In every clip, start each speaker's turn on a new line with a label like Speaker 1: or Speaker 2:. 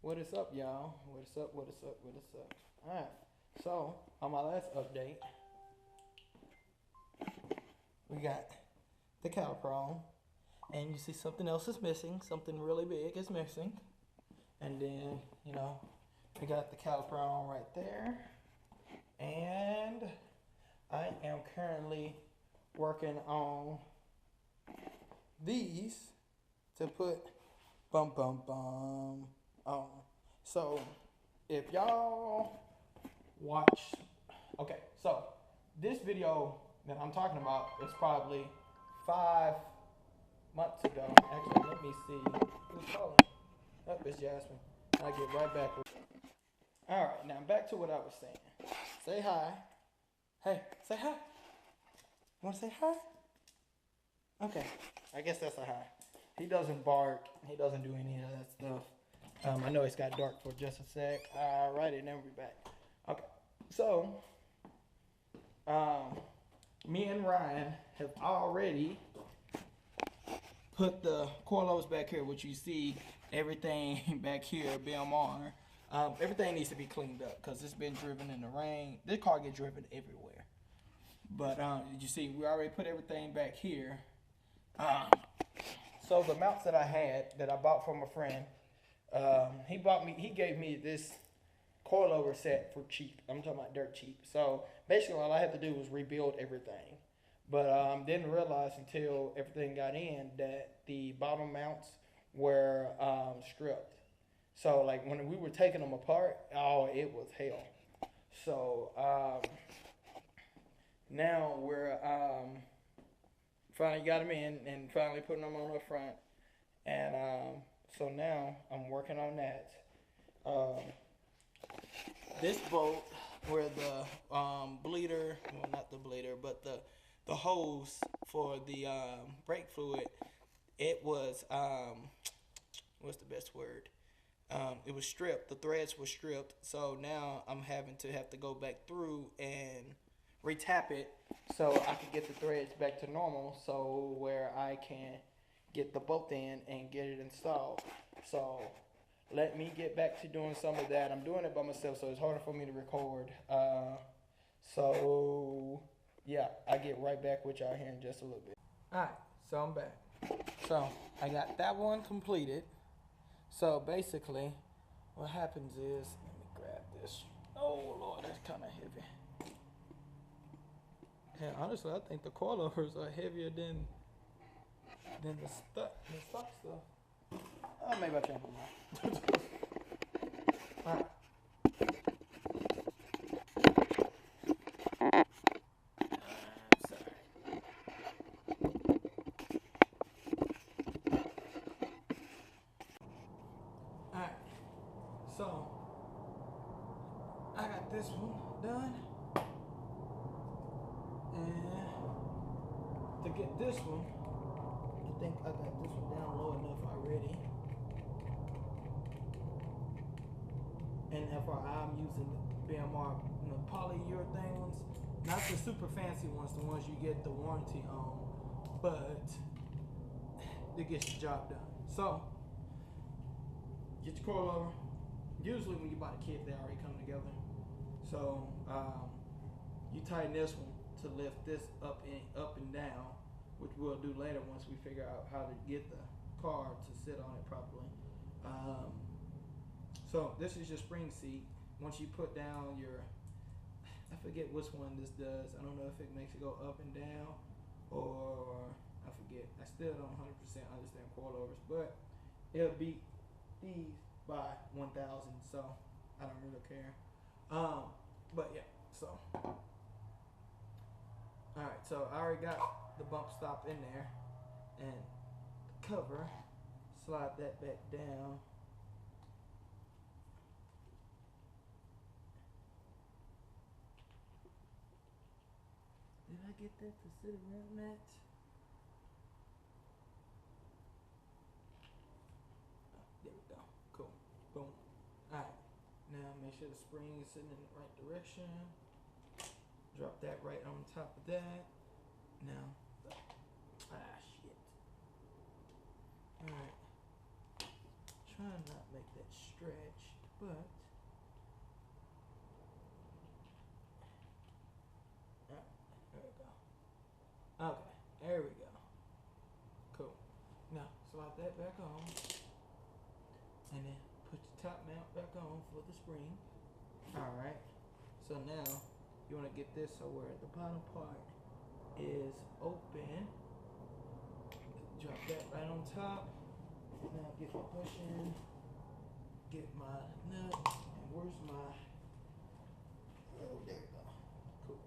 Speaker 1: What is up, y'all? What is up? What is up? What is up? Alright, so on my last update, we got the caliper on, and you see something else is missing. Something really big is missing. And then, we got the caliper on right there. And I am currently working on these to put bum on. So if y'all watch, okay, so this video that I'm talking about is probably 5 months ago. Actually, let me see who's calling. Oh, it's Jasmine. I'll get right back with you. All right, now back to what I was saying. Say hi. Hey, say hi. You want to say hi? Okay, I guess that's a hi. He doesn't bark. He doesn't do any of that stuff. I know it's got dark for just a sec. Alrighty, then we're back. Okay, so me and Ryan have already put the coilovers back here, which you see everything back here, BMR. Everything needs to be cleaned up because it's been driven in the rain. This car gets driven everywhere. But you see, we already put everything back here. So the mounts that I had, that I bought from a friend, he gave me this coilover set for cheap. I'm talking about dirt cheap. So basically all I had to do was rebuild everything. But didn't realize until everything got in that the bottom mounts were stripped. So like when we were taking them apart, oh, it was hell. So now we're finally got them in and finally putting them on the front. And so now I'm working on that. This bolt where the bleeder, well, not the bleeder, but the hose for the brake fluid, it was what's the best word? It was stripped. The threads were stripped. So now I'm having to go back through and retap it so I can get the threads back to normal, so where I can get the bolt in and get it installed. So let me get back to doing some of that. I'm doing it by myself, so it's harder for me to record. So yeah, I'll get right back with y'all here in just a little bit. Alright, so I'm back. So I got that one completed. So basically what happens is, let me grab this. Oh Lord, that's kind of heavy. Yeah, honestly, I think the coilovers are heavier than the stock stuff. Oh, maybe I changed my mind. Alright. Alright. So I got this one done. And to get this one, I think I got this one down low enough already. And FYI, I'm using the BMR, polyurethane ones, not the super fancy ones, the ones you get the warranty on, but it gets the job done. So get your coilover. Usually when you buy the kit, they already come together. So you tighten this one to lift this up and down, which we'll do later once we figure out how to get the car to sit on it properly. So this is your spring seat. Once you put down your, I forget which one this does. I don't know if it makes it go up and down, or I forget. I still don't 100% understand coilovers, but it'll beat these by 1,000, so I don't really care. But yeah, so. Alright, so I already got the bump stop in there, and the cover, slide that back down. Did I get that to sit around that? Oh, there we go. Cool. Boom. Alright. Now make sure the spring is sitting in the right direction. Drop that right on top of that. Now, shit. Alright. Trying not make that stretch, but there we go. Okay, there we go. Cool. Now slide that back on, and then put the top mount back on for the spring. All right. So now you want to get this so where the bottom part is open. Drop that right on top. Now get my bushing, get my nut, and where's my, oh, there we go. Cool.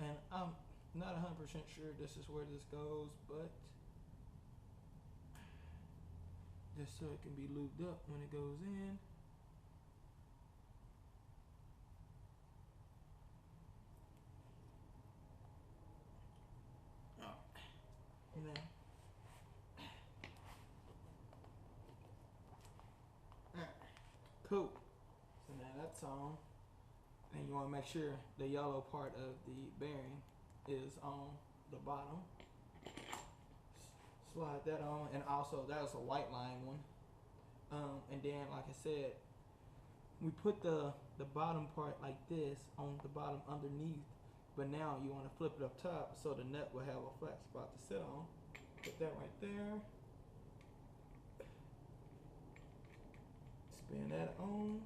Speaker 1: And I'm not 100% sure this is where this goes, but just so it can be lubed up when it goes in. Now, cool. So now that's on. And you want to make sure the yellow part of the bearing is on the bottom. Slide that on, and also that was a white line one. And then, like I said, we put the bottom part like this on the bottom underneath, but now you want to flip it up top so the nut will have a flat spot to sit on. Put that right there. Spin that on.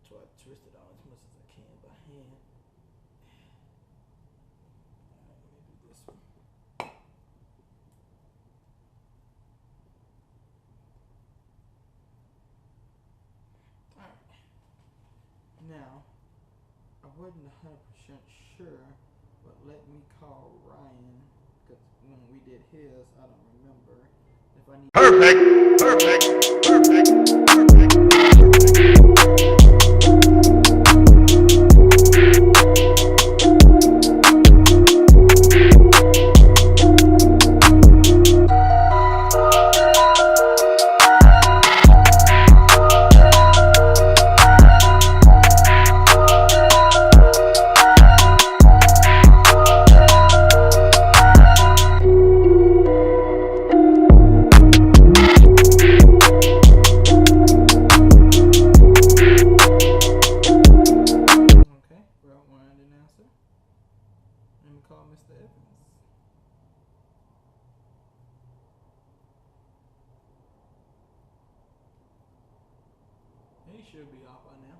Speaker 1: Try to twist it on as much as I can by hand. Alright, let me do this one. Alright. Now, I wasn't 100% sure, but let me call Ryan, because when we did his, I don't remember if I need. Mr. Evans. He should be off by now.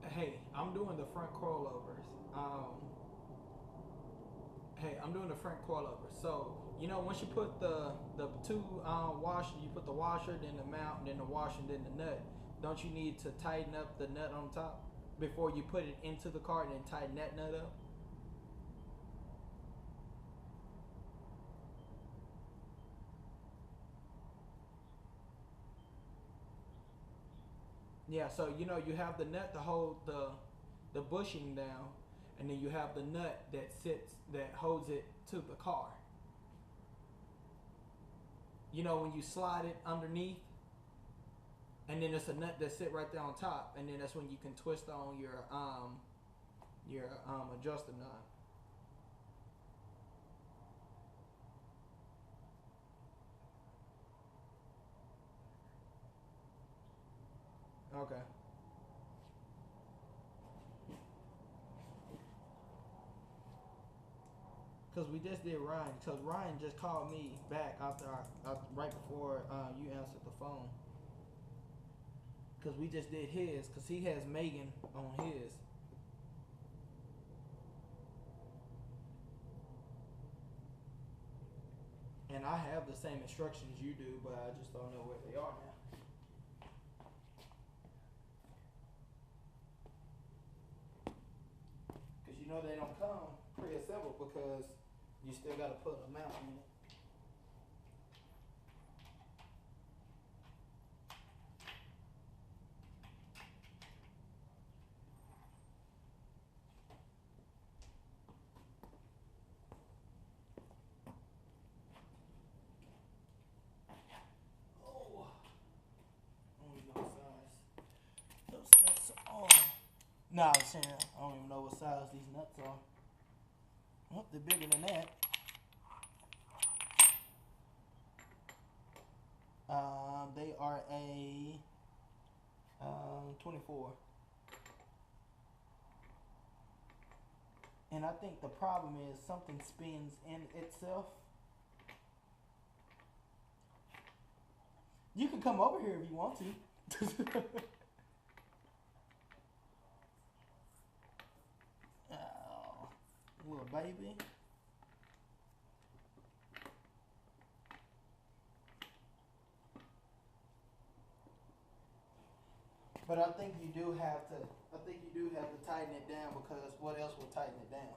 Speaker 1: Hey, I'm doing the front coilovers. So, you know, once you put the two washer, you put the washer, then the mount, then the washer, then the nut. Don't you need to tighten up the nut on top before you put it into the car and then tighten that nut up? Yeah, so you know you have the nut to hold the bushing down, and then you have the nut that holds it to the car. You know, when you slide it underneath, and then there's a nut that sit right there on top, and then that's when you can twist on your adjuster nut. Okay. Because we just did Ryan. Because Ryan just called me back after right before you answered the phone. Because we just did his. Because he has Megan on his. And I have the same instructions you do, but I just don't know where they are now. Because you know they don't come pre-assembled because you still got to put a mount in it. No, I was saying, I don't even know what size these nuts are. Oh, they're bigger than that. They are a 24. And I think the problem is something spins in itself. You can come over here if you want to. Oh, little baby. But I think you do have to. I think you do have to tighten it down, because what else will tighten it down?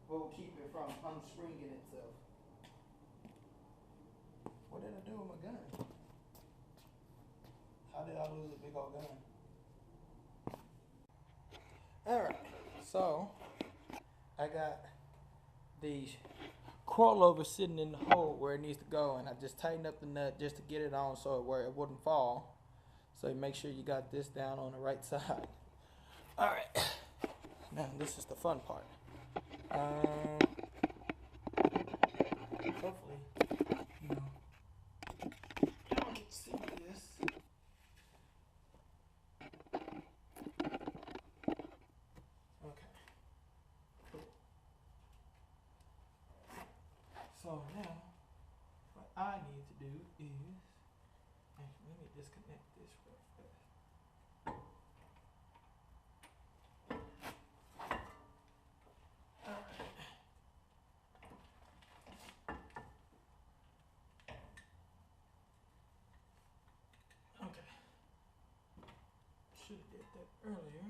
Speaker 1: What will keep it from unspringing itself? What did I do with my gun? How did I lose a big old gun? Alright, so I got the coilover sitting in the hole where it needs to go, and I just tightened up the nut just to get it on so where it wouldn't fall. So you make sure you got this down on the right side. Alright, now this is the fun part. Hopefully, you know, y'all get to see this. Okay, cool. So now, what I need to do is, actually, let me disconnect this real fast. Alright. Okay. Should have did that earlier.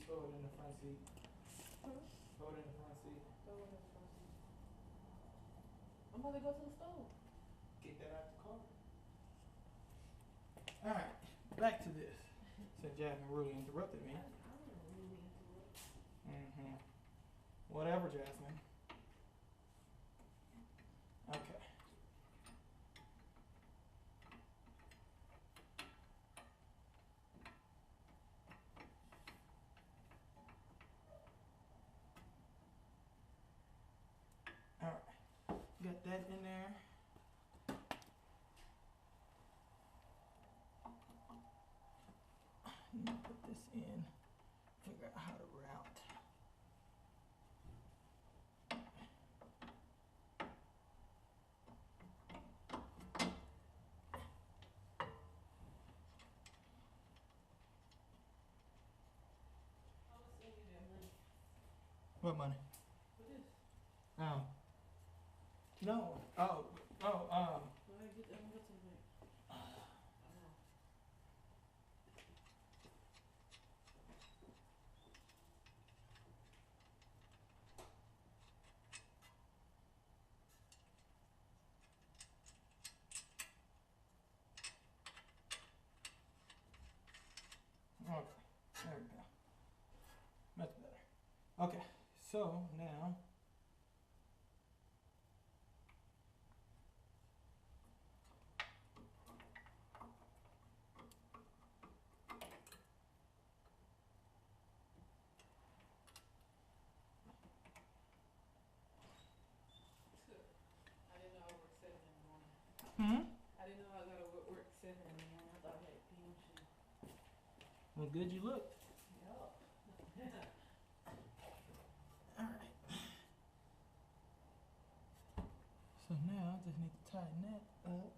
Speaker 1: Throw it in the front seat. Throw it in the front seat.
Speaker 2: I'm about to go to the store.
Speaker 1: Get that out the car. Alright, back to this. Since Jasmine really interrupted me.
Speaker 2: I didn't really interrupt.
Speaker 1: Mm-hmm. Whatever, Jasmine. Okay. All right. Got that in there. Put this in. Figure out how to route.
Speaker 2: I was sending you that money.
Speaker 1: What money?
Speaker 2: For this.
Speaker 1: No.
Speaker 2: When I get that, I'm going to the bank.
Speaker 1: Okay. There we go. Much better. Okay. So now.
Speaker 2: I didn't know I worked 7 in the morning.
Speaker 1: Hmm.
Speaker 2: I didn't know I got to work 7 in the morning. I thought I had PM shift.
Speaker 1: Well, good you looked.
Speaker 2: Yup.
Speaker 1: All right. So now I just need to tighten that up.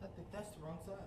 Speaker 1: I think that's the wrong size.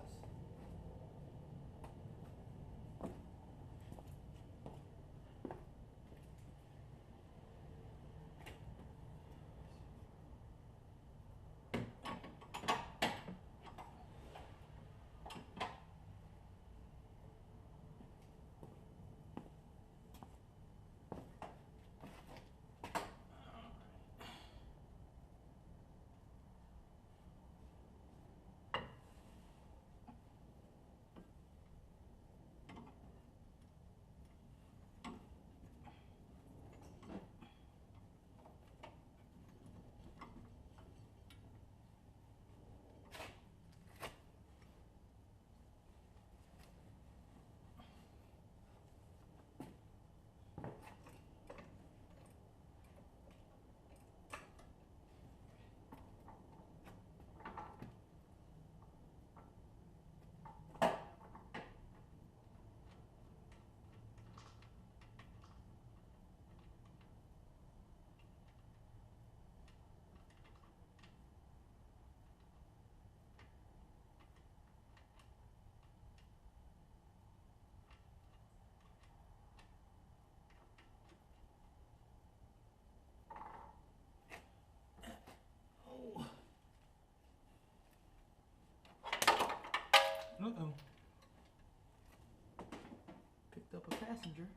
Speaker 1: Uh-oh. Picked up a passenger.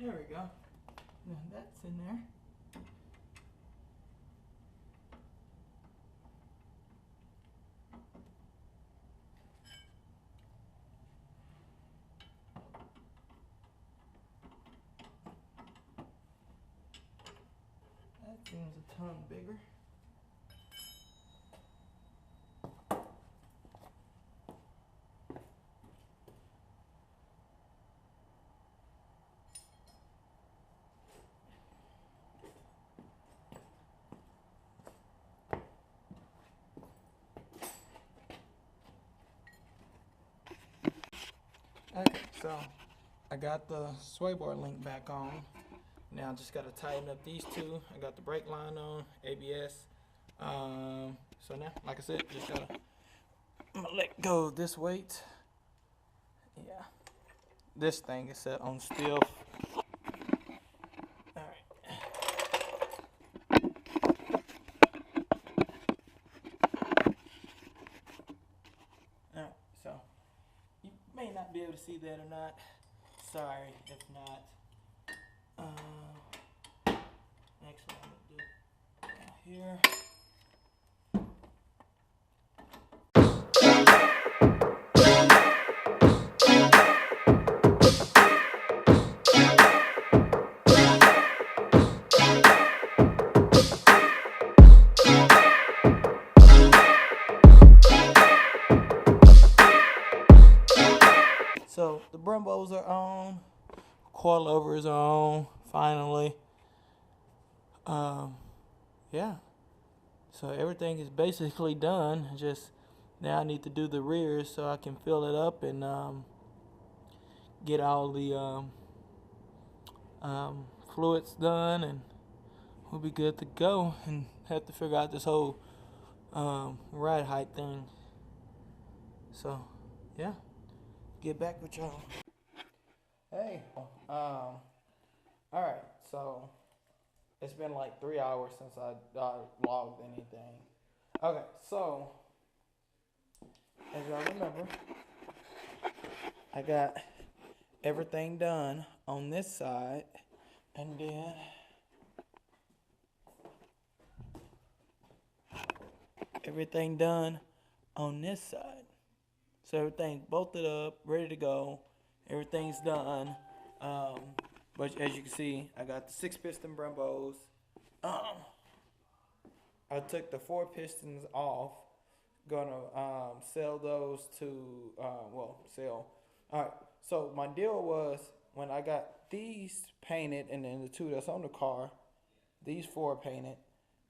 Speaker 1: There we go. Now that's in there. That seems a ton bigger. Okay, so I got the sway bar link back on. Now I just gotta tighten up these two. I got the brake line on, ABS. So now, like I said, just gotta, I'm gonna let go of this weight. Yeah, this thing is set on still. All right. All right, so you may not be able to see that or not. Sorry if not. Next one I'm gonna do here. So the Brembos are on, coilovers are on, finally. Yeah. So everything is basically done. Just now I need to do the rears so I can fill it up and get all the fluids done, and we'll be good to go. And have to figure out this whole ride height thing. So yeah, get back with y'all. Hey, all right. So it's been like 3 hours since I logged anything. Okay, so as y'all remember, I got everything done on this side, and then everything done on this side. So everything's bolted up, ready to go. Everything's done. But as you can see, I got the 6-piston Brembos. I took the 4 pistons off. Gonna sell those to sell. All right. So my deal was when I got these painted, and then the 2 that's on the car, these 4 painted.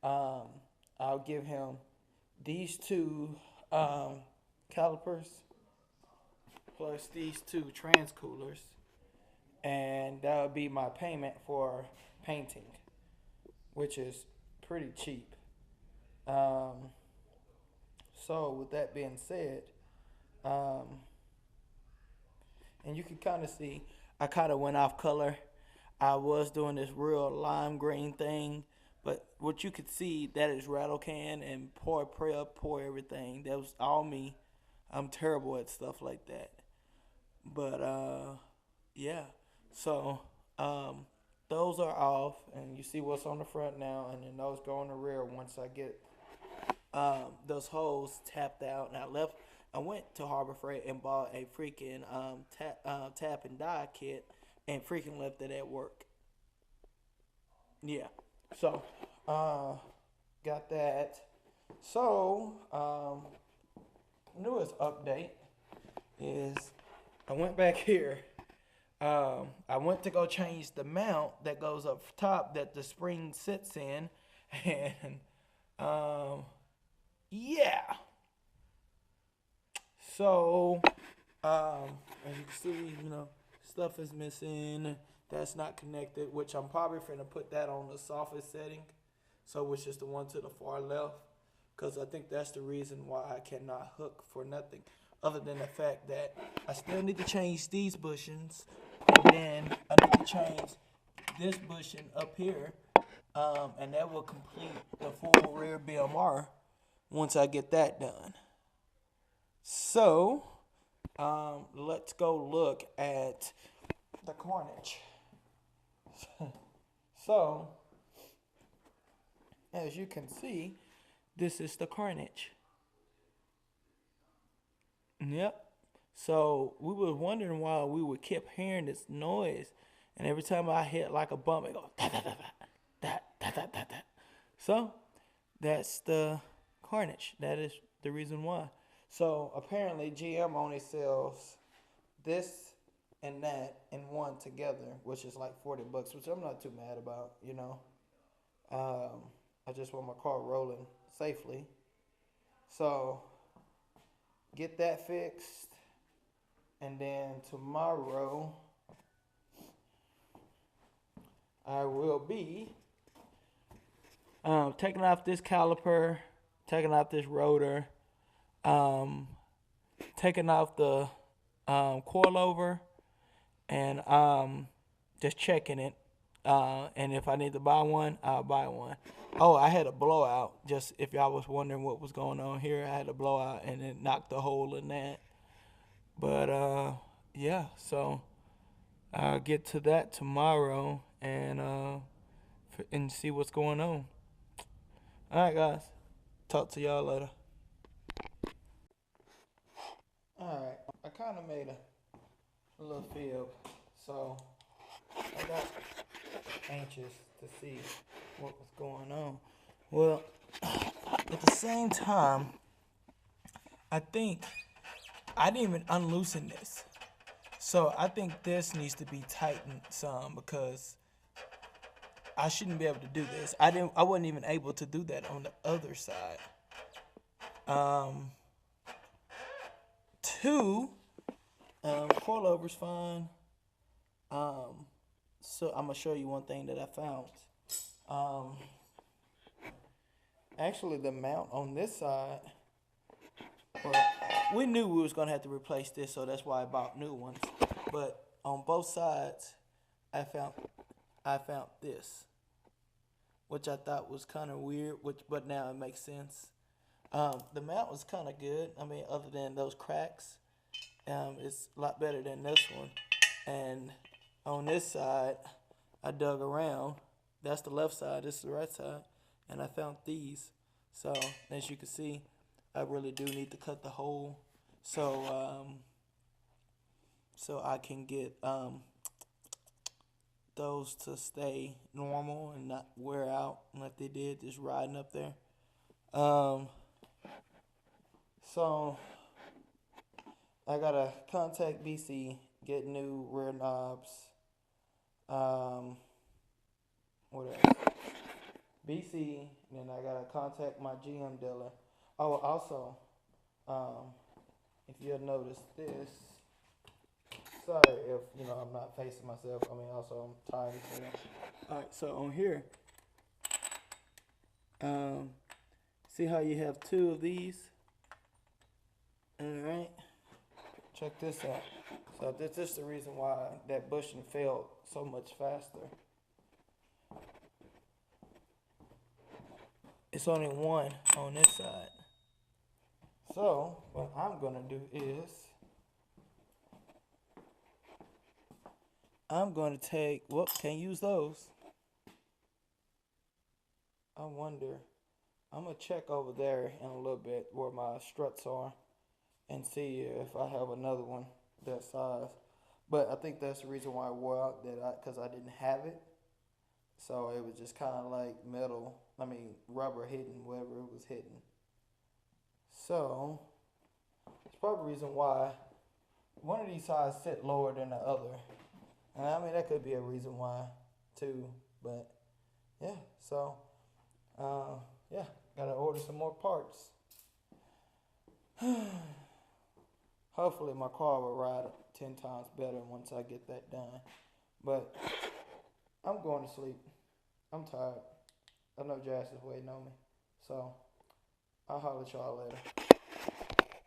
Speaker 1: I'll give him these 2 calipers plus these 2 transcoolers, and that would be my payment for painting, which is pretty cheap. So with that being said, and you can kind of see I kind of went off color. I was doing this real lime green thing, but what you could see, that is rattle can and pour prep, pour everything. That was all me. I'm terrible at stuff like that. But yeah. So those are off, and you see what's on the front now, and then those go on the rear once I get those holes tapped out. And I went to Harbor Freight and bought a freaking tap and die kit, and freaking left it at work. Yeah. So got that. So newest update is I went back here. I went to go change the mount that goes up top that the spring sits in, and yeah. So as you can see, stuff is missing. That's not connected, which I'm probably finna put that on the softest setting, so which is the one to the far left, because I think that's the reason why I cannot hook for nothing, other than the fact that I still need to change these bushings, and then I need to change this bushing up here, and that will complete the full rear BMR once I get that done. So let's go look at the carnage. So as you can see, this is the carnage. Yep. So we were wondering why we would keep hearing this noise, and every time I hit like a bump, it goes da da da da da da da da. So that's the carnage. That is the reason why. So apparently GM only sells this and that in one together, which is like $40, which I'm not too mad about. I just want my car rolling safely. So get that fixed. And then tomorrow, I will be taking off this caliper, taking off this rotor, taking off the coilover, and just checking it. And if I need to buy one, I'll buy one. Oh, I had a blowout. Just if y'all was wondering what was going on here, I had a blowout and it knocked a hole in that. But yeah, so I'll get to that tomorrow and see what's going on. All right, guys. Talk to y'all later. All right, I kind of made a little fib, so I got anxious to see what was going on. Well, at the same time, I think I didn't even unloosen this. So I think this needs to be tightened some because I shouldn't be able to do this. I wasn't even able to do that on the other side. Two, coilover's fine. So I'm gonna show you one thing that I found. Actually, the mount on this side, well, we knew we was gonna have to replace this, so that's why I bought new ones. But on both sides, I found this, which I thought was kind of weird, but now it makes sense. The mount was kind of good. I mean, other than those cracks, it's a lot better than this one. And on this side, I dug around. That's the left side. This is the right side. And I found these. So, as you can see, I really do need to cut the hole so I can get those to stay normal and not wear out like they did just riding up there. So I gotta contact BC, get new rear knobs. What else? BC, then I gotta contact my GM dealer. Oh, also, if you'll notice this, sorry if I'm not facing myself. I mean, also I'm tired. All right, so on here, see how you have two of these? All right, check this out. So this is the reason why that bushing failed so much faster. It's only one on this side. So what I'm gonna do is I'm gonna take, can't use those. I wonder, I'm gonna check over there in a little bit where my struts are and see if I have another one that size. But I think that's the reason why I wore out, because I didn't have it. So it was just kind of like rubber hitting wherever it was hitting. So it's probably the reason why one of these sides sit lower than the other. And I mean, that could be a reason why too. But yeah, so yeah, gotta order some more parts. Hopefully my car will ride 10 times better once I get that done. But I'm going to sleep. I'm tired. I know Jazz is waiting on me. So I'll holler at y'all later.